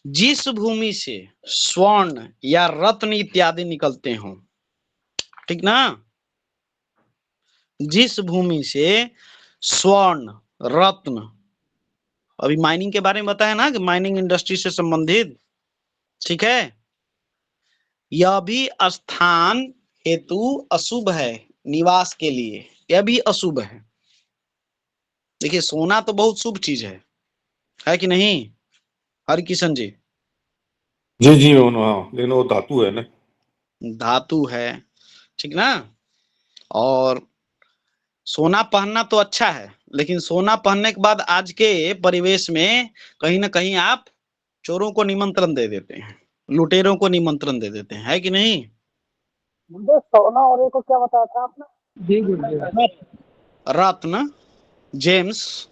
जिस भूमि से स्वर्ण या रत्न इत्यादि निकलते हो, ठीक ना, जिस भूमि से स्वर्ण रत्न, अभी माइनिंग के बारे में बताया ना कि माइनिंग इंडस्ट्री से संबंधित, ठीक है, यह भी स्थान हेतु अशुभ है, निवास के लिए यह भी अशुभ है। देखिए, सोना तो बहुत शुभ चीज है कि नहीं हरिकिशन जी। जी जी हाँ, लेकिन वो धातु है ना, धातु है, ठीक ना। और सोना पहनना तो अच्छा है, लेकिन सोना पहनने के बाद आज के परिवेश में कहीं ना कहीं आप चोरों को निमंत्रण दे देते हैं, लुटेरों को निमंत्रण दे देते हैं, है कि नहीं। सोना और एक को क्या बताया था आपने? जी गुरुदेव। रत्न, जेम्स,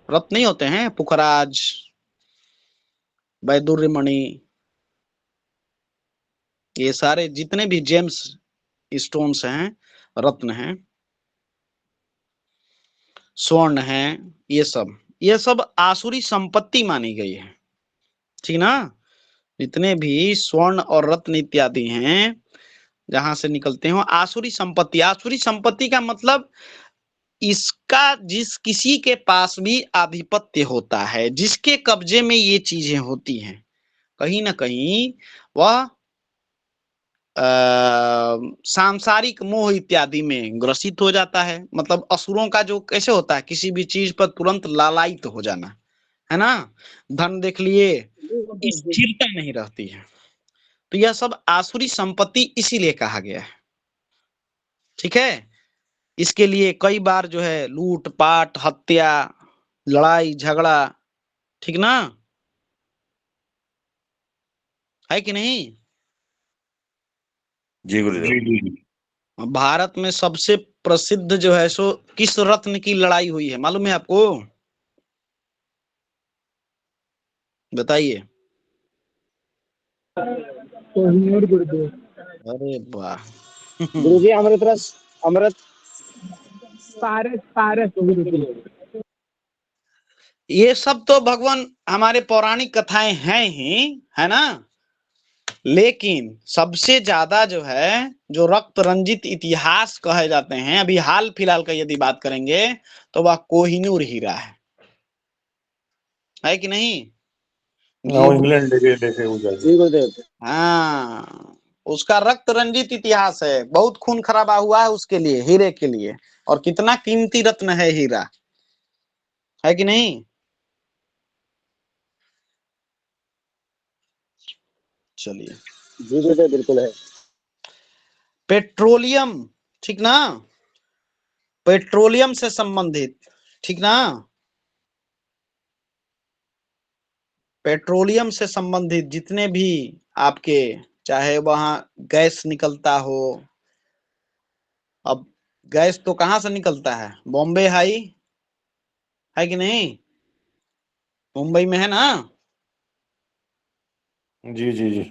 रत्न नहीं होते हैं, पुखराज, वैदुर्य मणि, ये सारे जितने भी जेम्स स्टोन्स हैं, रत्न हैं, स्वर्ण है, ये सब आसुरी संपत्ति मानी गई है, ठीक ना। जितने भी स्वर्ण और रत्न इत्यादि हैं जहां से निकलते हो, आसुरी संपत्ति। आसुरी संपत्ति का मतलब इसका जिस किसी के पास भी आधिपत्य होता है, जिसके कब्जे में ये चीजें होती हैं, कहीं ना कहीं वह सांसारिक मोह इत्यादि में ग्रसित हो जाता है। मतलब असुरों का जो कैसे होता है, किसी भी चीज पर तुरंत लालायित हो जाना, है ना, धन देख लिए, स्थिरता नहीं रहती है। तो यह सब आसुरी संपत्ति इसीलिए कहा गया है, ठीक है। इसके लिए कई बार जो है लूट पाट, हत्या, लड़ाई झगड़ा, ठीक ना, है कि नहीं। जी गुरुदेव। भारत में सबसे प्रसिद्ध जो है सो किस रत्न की लड़ाई हुई है, मालूम है आपको, बताइए। गुरुदेव। अरे वाह गुरुजी अमृत रस, अमृत ये सब तो भगवान हमारे पौराणिक कथाएं हैं ही, है ना। लेकिन सबसे ज्यादा जो है, जो रक्त रंजित इतिहास कहे जाते हैं, अभी हाल फिलहाल का यदि बात करेंगे तो वह कोहिनूर हीरा है कि नहीं। इंग्लैंड लेके हो जाएगी। जी गुरुदेव। हाँ, उसका रक्त रंजित इतिहास है, बहुत खून खराबा हुआ है उसके लिए, हीरे के लिए, और कितना कीमती रत्न है हीरा, है कि नहीं। चलिए, जी गुरुदेव बिल्कुल है। पेट्रोलियम, ठीक ना, पेट्रोलियम से संबंधित, ठीक ना, पेट्रोलियम से संबंधित जितने भी आपके, चाहे वहां गैस निकलता हो, अब गैस तो कहां से निकलता है, बॉम्बे हाई, है कि नहीं, मुंबई में है ना। जी जी जी।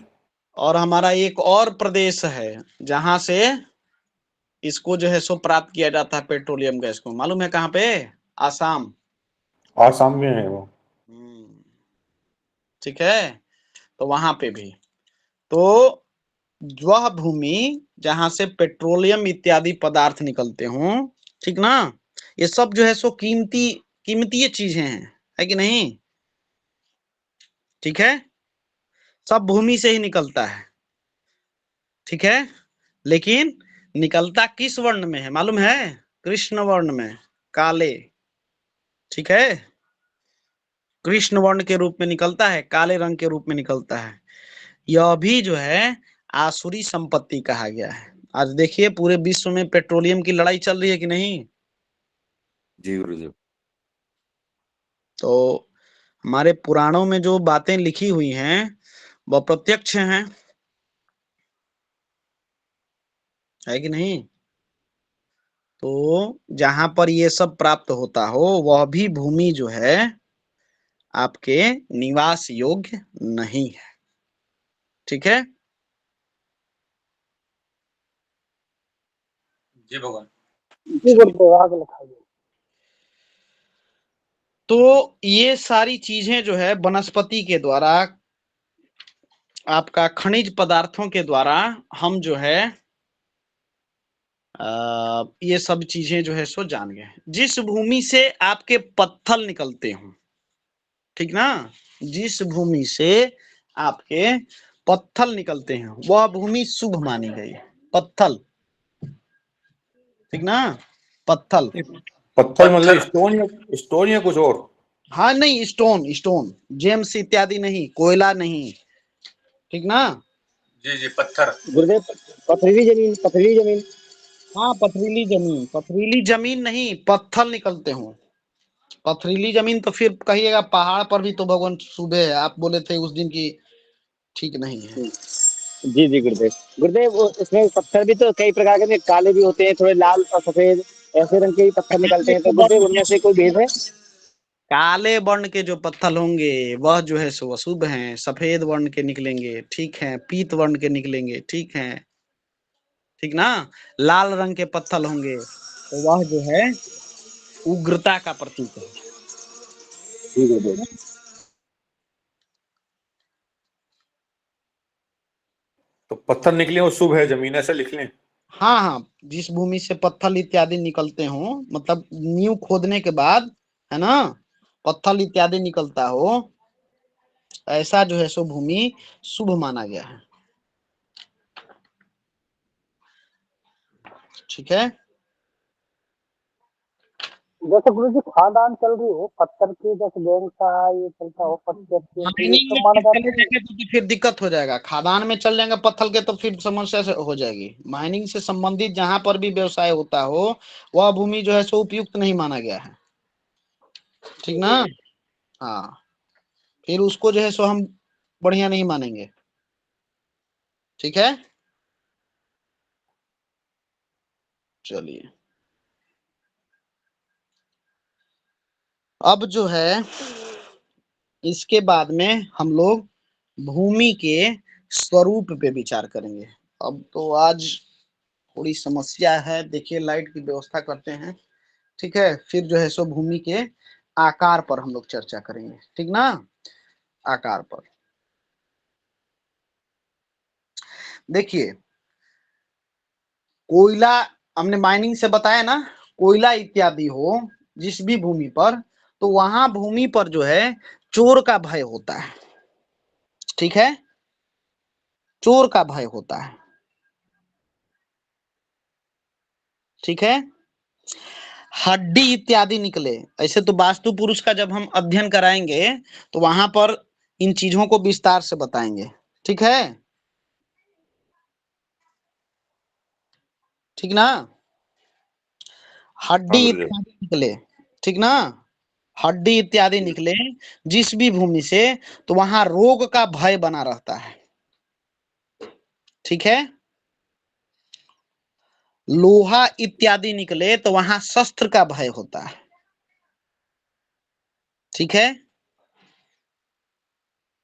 और हमारा एक और प्रदेश है जहां से इसको जो है सो प्राप्त किया जाता है पेट्रोलियम गैस को, मालूम है कहाँ पे, आसाम। आसाम में है वो। ठीक है, तो वहां पे भी, तो वह भूमि जहां से पेट्रोलियम इत्यादि पदार्थ निकलते हों, ठीक ना, ये सब जो है सो कीमती कीमती चीजें हैं, है कि नहीं। ठीक है, सब भूमि से ही निकलता है, ठीक है, लेकिन निकलता किस वर्ण में है मालूम है, कृष्ण वर्ण में, काले, ठीक है, कृष्ण वर्ण के रूप में निकलता है, काले रंग के रूप में निकलता है। यह भी जो है आसुरी संपत्ति कहा गया है। आज देखिए पूरे विश्व में पेट्रोलियम की लड़ाई चल रही है कि नहीं। जी गुरुदेव। तो हमारे पुराणों में जो बातें लिखी हुई हैं वह प्रत्यक्ष हैं, है कि नहीं। तो जहां पर ये सब प्राप्त होता हो वह भी भूमि जो है आपके निवास योग्य नहीं है, ठीक है। जी भगवान। जी गुरुदेव आगे लिखाइए। तो ये सारी चीजें जो है वनस्पति के द्वारा, आपका खनिज पदार्थों के द्वारा हम जो है ये सब चीजें जो है सो जान गए। जिस भूमि से आपके पत्थर निकलते हों, ठीक ना, जिस भूमि से आपके पत्थर निकलते हैं वह भूमि शुभ मानी गई। पत्थर, ठीक ना, पत्थर, पत्थर मतलब स्टोन या कुछ और। हाँ नहीं, स्टोन, स्टोन, जेम्स इत्यादि नहीं, कोयला नहीं, ठीक ना। जी जी, पत्थर। गुरुदेव पथरीली जमीन, पथरीली जमीन। हाँ, पथरीली जमीन, पथरीली जमीन नहीं, पत्थर निकलते हों। पथरीली जमीन तो फिर कहिएगा पहाड़ पर भी तो भगवान सुबह है, आप बोले थे उस दिन की, ठीक नहीं है। जी जी गुरुदेव। गुरुदेव इसमें पत्थर भी तो कई प्रकार के, काले भी होते हैं, थोड़े लाल और सफेद ऐसे रंग के भी पत्थर निकलते हैं, तो गुरुदेव उनमें से कोई भेद है। काले वर्ण के जो पत्थर होंगे वह जो है सो अशुभ हैं, सफेद वर्ण के निकलेंगे, ठीक है, पीत वर्ण के निकलेंगे, ठीक है, ठीक ना, लाल रंग के पत्थर होंगे तो वह जो है उग्रता का प्रतीक है। जी गुरुदेव। तो पत्थर निकले वो शुभ है, जमीन ऐसे लिख लें। हाँ हाँ, जिस भूमि से पत्थर इत्यादि निकलते हों, मतलब नींव खोदने के बाद, है ना, पत्थर इत्यादि निकलता हो, ऐसा जो है सो भूमि शुभ माना गया है, ठीक है। जैसे गुरु जी खादान चल रही हो पत्थर की, जैसे बैंक का ये चलता हो पत्थर के, तो ये माइनिंग सब में माना फिर जाता चले है। जाएंगे तो फिर दिक्कत हो जाएगा, खादान में चल जाएंगे पत्थर के तो फिर समस्या से हो जाएगी। माइनिंग से संबंधित जहां पर भी व्यवसाय होता हो वह भूमि जो है सो उपयुक्त नहीं माना गया है, ठीक ना। हाँ, फिर उसको जो है सो हम बढ़िया नहीं मानेंगे, ठीक है। चलिए, अब जो है इसके बाद में हम लोग भूमि के स्वरूप पे विचार करेंगे। अब तो आज थोड़ी समस्या है, देखिए लाइट की व्यवस्था करते हैं, ठीक है, फिर जो है सो भूमि के आकार पर हम लोग चर्चा करेंगे, ठीक ना, आकार पर। देखिए कोयला हमने माइनिंग से बताया ना, कोयला इत्यादि हो जिस भी भूमि पर, तो वहां भूमि पर जो है चोर का भय होता है, ठीक है, चोर का भय होता है, ठीक है। हड्डी इत्यादि निकले, ऐसे तो वास्तु पुरुष का जब हम अध्ययन कराएंगे तो वहां पर इन चीजों को विस्तार से बताएंगे, ठीक है, ठीक ना। हड्डी हाँ गुरुदेव। इत्यादि निकले, ठीक ना, हड्डी इत्यादि निकले जिस भी भूमि से, तो वहां रोग का भय बना रहता है, ठीक है। लोहा इत्यादि निकले तो वहां शस्त्र का भय होता है, ठीक है।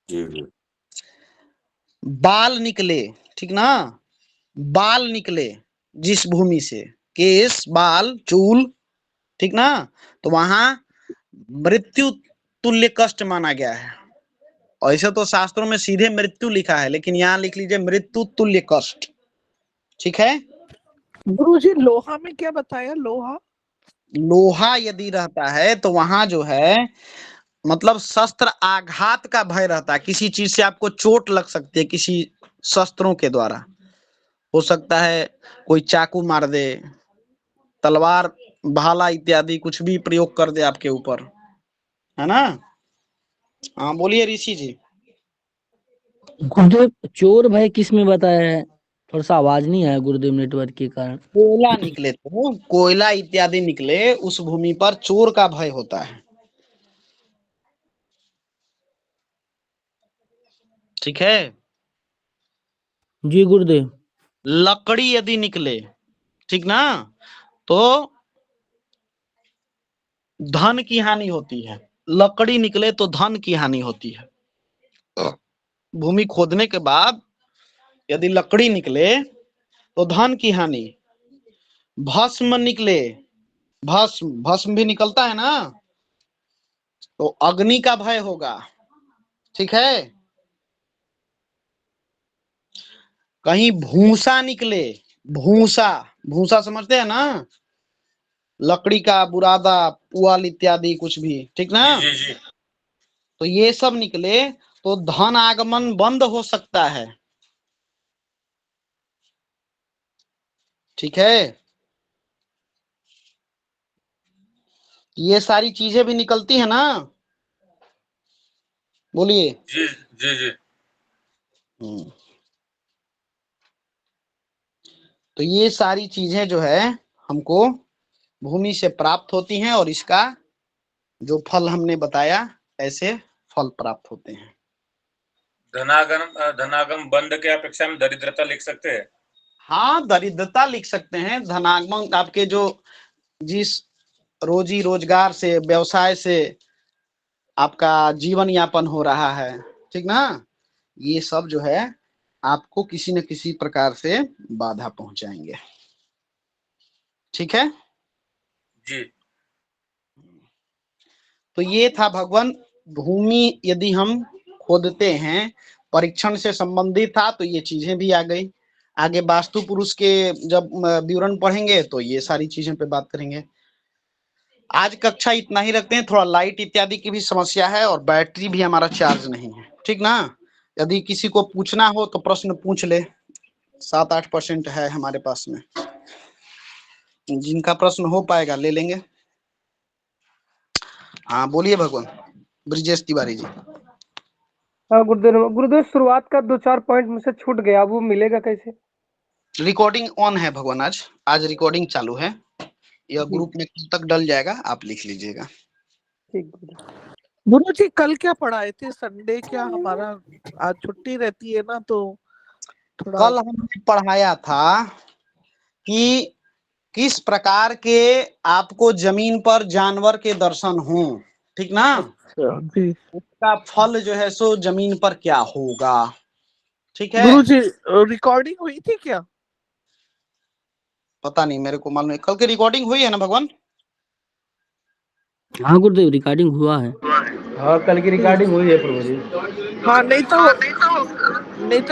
जी जी। बाल निकले, ठीक ना, बाल निकले जिस भूमि से, केस बाल चूल, ठीक ना, तो वहां मृत्यु तुल्य कष्ट माना गया है। ऐसे तो शास्त्रों में सीधे मृत्यु लिखा है, लेकिन यहाँ लिख लीजिए मृत्यु तुल्य कष्ट, ठीक है। गुरुजी लोहा में क्या बताया, लोहा? लोहा यदि रहता है तो वहां जो है मतलब शस्त्र आघात का भय रहता है, किसी चीज से आपको चोट लग सकती है, किसी शस्त्रों के द्वारा हो सकता है, कोई चाकू मार दे, तलवार भाला इत्यादि कुछ भी प्रयोग कर दे आपके ऊपर, है ना। हाँ बोलिए ऋषि जी। गुरुदेव चोर भय किस में बताया है? थोड़ा सा आवाज नहीं आया गुरुदेव, नेटवर्क के कारण। कोयला निकले तो कोयला इत्यादि निकले उस भूमि पर चोर का भय होता है, ठीक है। जी गुरुदेव। लकड़ी यदि निकले, ठीक ना, तो धन की हानि होती है, लकड़ी निकले तो धन की हानि होती है। भूमि खोदने के बाद यदि लकड़ी निकले तो धन की हानि। भस्म निकले, भस्म भस्म भी निकलता है ना, तो अग्नि का भय होगा, ठीक है। कहीं भूसा निकले, भूसा, भूसा समझते हैं ना, लकड़ी का बुरादा पुआल इत्यादि कुछ भी, ठीक ना, जी जी जी। तो ये सब निकले तो धन आगमन बंद हो सकता है, ठीक है। ये सारी चीजें भी निकलती है ना, बोलिए। जी जी जी। तो ये सारी चीजें जो है हमको भूमि से प्राप्त होती हैं, और इसका जो फल हमने बताया ऐसे फल प्राप्त होते हैं। धनागम बंद के अपेक्षा में दरिद्रता लिख सकते हैं। हाँ दरिद्रता लिख सकते हैं, धनागमन आपके जो जिस रोजी रोजगार से व्यवसाय से आपका जीवन यापन हो रहा है, ठीक ना, ये सब जो है आपको किसी न किसी प्रकार से बाधा पहुंचाएंगे, ठीक है। जी। तो ये था भगवान, भूमि यदि हम खोदते हैं, परीक्षण से संबंधित था, तो ये चीजें भी आ गई। आगे वास्तु पुरुष के जब विवरण पढ़ेंगे तो ये सारी चीजें पे बात करेंगे। आज कक्षा इतना ही रखते हैं, थोड़ा लाइट इत्यादि की भी समस्या है और बैटरी भी हमारा चार्ज नहीं है, ठीक ना। यदि किसी को पूछना हो तो प्रश्न पूछ ले, 7-8% है हमारे पास में, जिनका प्रश्न हो पाएगा ले लेंगे। हाँ बोलिए भगवान, ब्रिजेश तिवारी जी। हाँ गुरुदेव, गुरुदेव शुरुआत का 2-4 पॉइंट मुझसे छूट गया, वो मिलेगा कैसे? रिकॉर्डिंग ऑन है भगवान, आज रिकॉर्डिंग चालू है, यह ग्रुप में कल तक डल जाएगा, आप लिख लीजिएगा। ठीक। गुरु जी कल क्या पढ़ाए थे? संडे क्या हमारा आज छुट्टी रहती है ना, तो थोड़ा। कल हमने पढ़ाया था कि किस प्रकार के आपको जमीन पर जानवर के दर्शन हो, ठीक ना, जी उसका फल जो है सो जमीन पर क्या होगा, ठीक है। गुरु जी रिकॉर्डिंग हुई थी क्या? पता नहीं, मेरे को मालूम है, कल की रिकॉर्डिंग हुई है ना भगवान? हाँ गुरुदेव, रिकॉर्डिंग हुआ है। हाँ, कल की रिकॉर्डिंग हुई है प्रभु जी। हाँ, नहीं तो हुई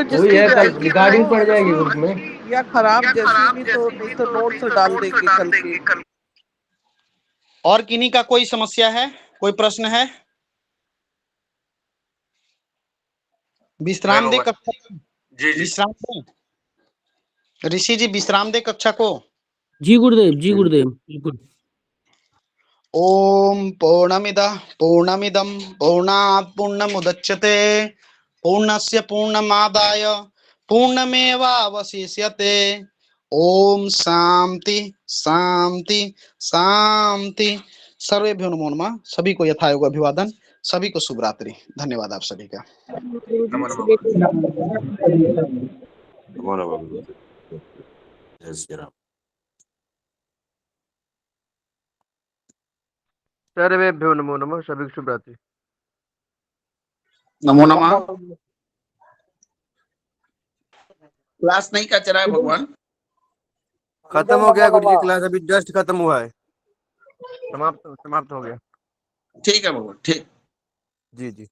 जिसकी है, कल गलती रिकॉर्डिंग पड़ हो जाएगी ग्रुप में। या खराब जैसी भी, तो नहीं तो नोट्स डाल देंगे कल के। और किन्हीं का कोई समस्या है, कोई प्रश्न है? विश्राम दे कक्षा को। जी जी विश्राम दे ऋषि जी, विश्राम दे कक्षा को। जी गुरुदेव, जी गुरुदेव, बिल्कुल। ओम पूर्णमिदं पूर्णात् पूर्णमुदच्यते पूर्णस्य पूर्णमादाय पूर्णमेवावशिष्यते। ओम शांति शांति शांति। सर्वेभ्यो नमो नमः। सभी को यथायोग अभिवादन, सभी को शुभ रात्रि। धन्यवाद आप सभी का। नमो नमः। नमो नमः गुरुदेव। जय श्री राम। सर्वेभ्यो नमो नमः, सभी को शुभ रात्रि। नमो नमः। क्लास नहीं का चला है भगवान। खत्म हो गया गुरु जी, क्लास अभी जस्ट खत्म हुआ है, समाप्त हो गया। ठीक है भगवान, ठीक। जी जी।